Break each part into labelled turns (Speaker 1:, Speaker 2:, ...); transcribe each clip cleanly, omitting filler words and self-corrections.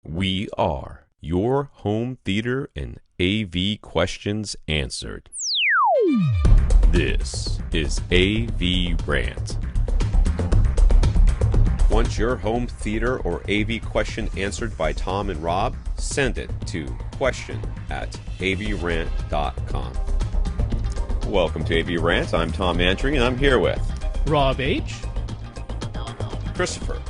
Speaker 1: We are your home theater and AV questions answered. This is AVRant. Want your home theater or AV question answered by Tom and Rob? Send it to question@avrant.com. Welcome to AVRant. I'm Tom Andry, and I'm here with
Speaker 2: Rob H.
Speaker 1: Christopher.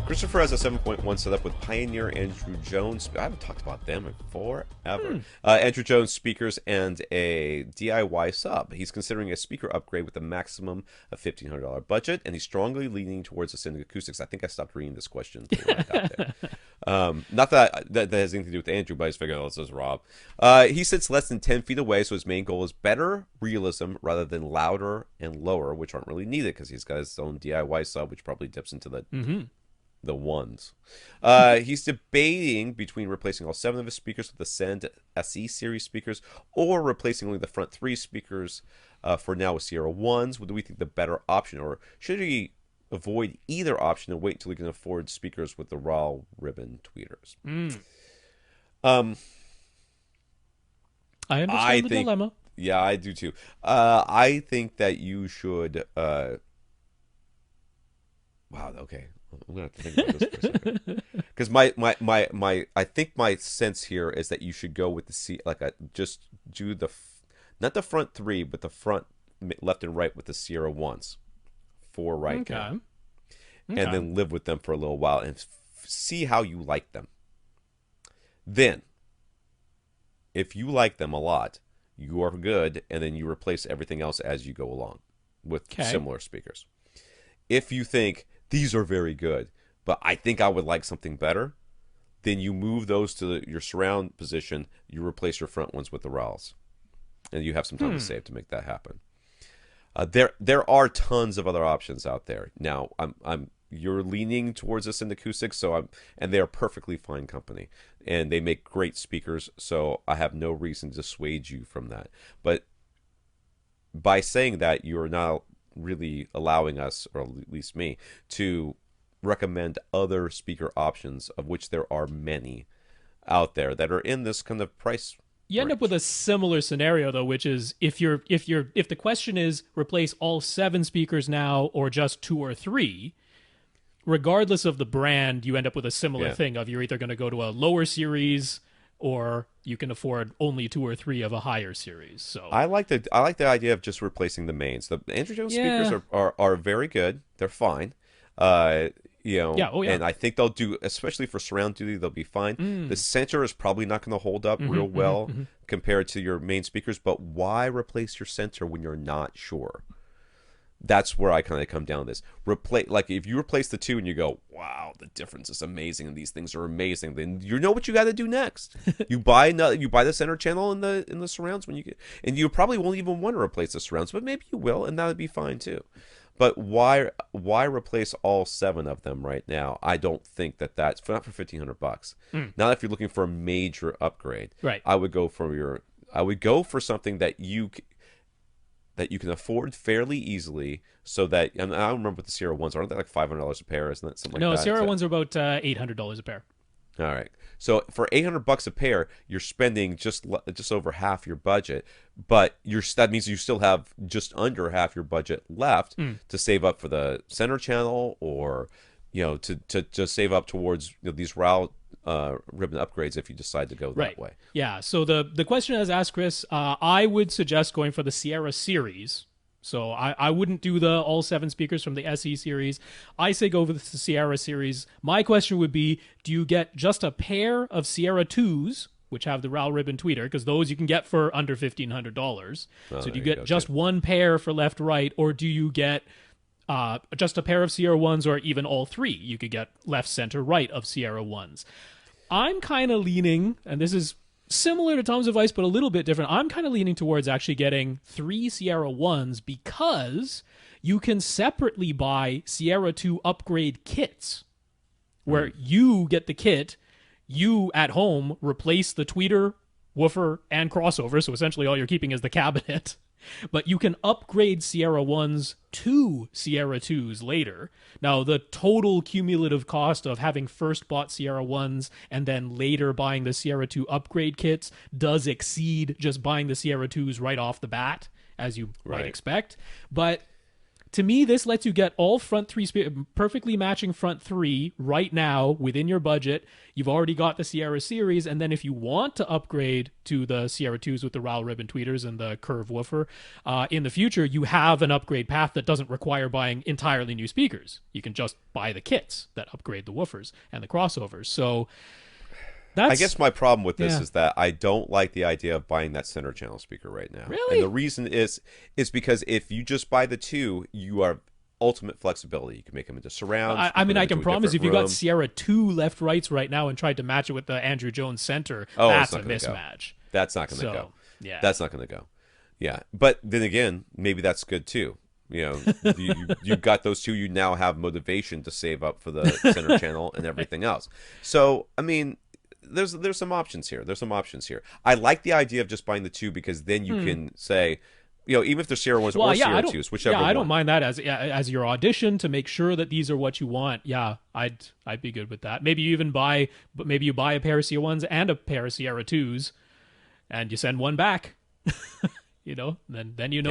Speaker 1: Christopher has a 7.1 setup with Pioneer Andrew Jones. I haven't talked about them in forever. Andrew Jones speakers and a DIY sub. He's considering a speaker upgrade with a maximum of $1,500 budget, and he's strongly leaning towards Ascend Acoustics. I think I stopped reading this question when I got there. Not that has anything to do with Andrew, but I just figured, this is Rob. He sits less than 10 feet away, so his main goal is better realism rather than louder and lower, which aren't really needed because he's got his own DIY sub, which probably dips into the ones. He's debating between replacing all 7 of his speakers with Ascend SE series speakers or replacing only the front 3 speakers for now with Sierra 1s. What do we think the better option? Or should he avoid either option and wait until he can afford speakers with the RAAL ribbon tweeters?
Speaker 2: I understand the dilemma.
Speaker 1: Yeah, I do too. I think that you should... wow, okay. I'm gonna have to think about this for a second. Because I think my sense here is that you should go with just do not the front 3, but the front left and right with the Sierra 1s for right now, and then live with them for a little while and see how you like them. Then, if you like them a lot, you are good, and then you replace everything else as you go along with similar speakers. If you think these are very good, but I think I would like something better, then you move those to your surround position. You replace your front ones with the RAALs, and you have some time to save to make that happen. There are tons of other options out there. Now, you're leaning towards Ascend Acoustics, and they are perfectly fine company, and they make great speakers. So I have no reason to dissuade you from that. But by saying that, you're not really allowing us, or at least me, to recommend other speaker options, of which there are many out there that are in this kind of price
Speaker 2: You end up with a similar scenario though, which is if the question is replace all 7 speakers now or just 2 or 3, regardless of the brand, you end up with a similar thing of you're either going to go to a lower series or you can afford only 2 or 3 of a higher series. So
Speaker 1: I like the idea of just replacing the mains. The Andrew Jones speakers are very good. They're fine. And I think they'll do, especially for surround duty, they'll be fine. The center is probably not going to hold up real well compared to your main speakers, but why replace your center when you're not sure? That's where I kind of come down to this. If you replace the 2 and you go, wow, the difference is amazing and these things are amazing, then you know what you got to do next. You buy the center channel in the surrounds and you probably won't even want to replace the surrounds, but maybe you will, and that would be fine too. But why replace all 7 of them right now? I don't think that's not for $1,500. Now, if you're looking for a major upgrade,
Speaker 2: right,
Speaker 1: I would go for something that you can afford fairly easily, so that, and I don't remember what the Sierra 1s are. Aren't they like $500 a pair? Isn't that something like that?
Speaker 2: No, Sierra 1s are about $800 a pair.
Speaker 1: All right. So for $800 a pair, you're spending just over half your budget, but that means you still have just under half your budget left to save up for the center channel, or to save up towards these RAAL ribbon upgrades if you decide to go that way.
Speaker 2: Yeah. So the question has asked Chris, I would suggest going for the Sierra series. So I wouldn't do the all 7 speakers from the SE series. I say go with the Sierra series. My question would be, do you get just a pair of Sierra 2s, which have the RAAL ribbon tweeter, because those you can get for under $1,500. So do you get just one pair for left-right, or do you get just a pair of Sierra 1s, or even all 3? You could get left, center, right of Sierra 1s. I'm kind of leaning, and this is similar to Tom's advice, but a little bit different. I'm kind of leaning towards actually getting 3 Sierra 1s, because you can separately buy Sierra 2 upgrade kits, where you get the kit, you at home replace the tweeter, woofer, and crossover, so essentially all you're keeping is the cabinet, But you can upgrade Sierra 1s to Sierra 2s later. Now, the total cumulative cost of having first bought Sierra 1s and then later buying the Sierra 2 upgrade kits does exceed just buying the Sierra 2s right off the bat, as you might expect. But to me, this lets you get all front three, perfectly matching front three right now within your budget. You've already got the Sierra series, and then if you want to upgrade to the Sierra 2s with the RAAL ribbon tweeters and the curve woofer, in the future, you have an upgrade path that doesn't require buying entirely new speakers. You can just buy the kits that upgrade the woofers and the crossovers. So
Speaker 1: I guess my problem with this is that I don't like the idea of buying that center channel speaker right now.
Speaker 2: Really?
Speaker 1: And the reason is because if you just buy the two, you are ultimate flexibility. You can make them into surrounds.
Speaker 2: I mean, I can promise if you got Sierra 2 left rights right now and tried to match it with the Andrew Jones center, that's a mismatch.
Speaker 1: That's not going to go.
Speaker 2: Yeah.
Speaker 1: That's not going to go. Yeah. But then again, maybe that's good too. You know, you've got those two. You now have motivation to save up for the center channel and everything else. So, I mean, there's some options here. I like the idea of just buying the two because then you can say, you know, even if they're Sierra 1s or Sierra 2s, whichever one.
Speaker 2: I don't mind that as your audition to make sure that these are what you want. Yeah, I'd be good with that. Maybe you buy a pair of Sierra 1s and a pair of Sierra 2s, and you send one back. You know, then you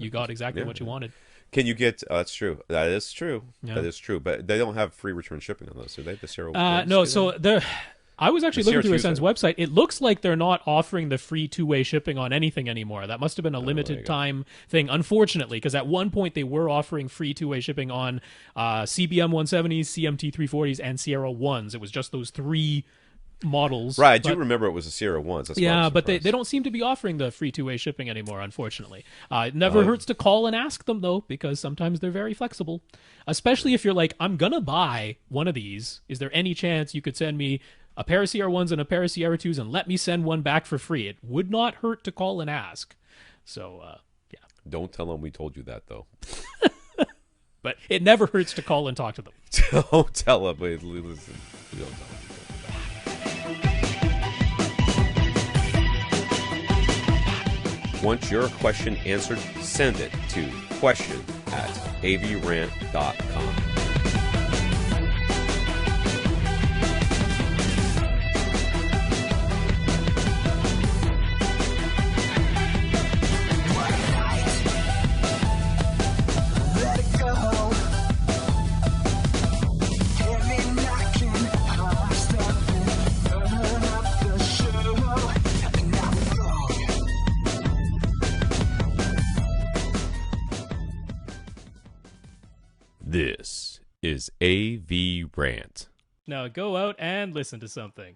Speaker 2: got exactly what you wanted.
Speaker 1: Can you get? That's true. That is true. Yeah. That is true. But they don't have free return shipping on those, do they? The Sierra 1s.
Speaker 2: No. So I was actually looking through Ascend's website. It looks like they're not offering the free two-way shipping on anything anymore. That must have been a limited time thing, unfortunately, because at one point they were offering free two-way shipping on CBM 170s, CMT 340s, and Sierra 1s. It was just those three models.
Speaker 1: Right, I do remember it was a Sierra 1s. That's
Speaker 2: but they don't seem to be offering the free two-way shipping anymore, unfortunately. It never hurts to call and ask them, though, because sometimes they're very flexible. Especially if you're like, I'm going to buy one of these. Is there any chance you could send me a pair of Sierra 1s and a pair of Sierra 2s and let me send one back for free? It would not hurt to call and ask. So, yeah.
Speaker 1: Don't tell them we told you that, though.
Speaker 2: But it never hurts to call and talk to them.
Speaker 1: Don't tell them. Wait, listen. Don't tell them. Want your question answered? Send it to question@avrant.com. This is AVRant.
Speaker 2: Now go out and listen to something.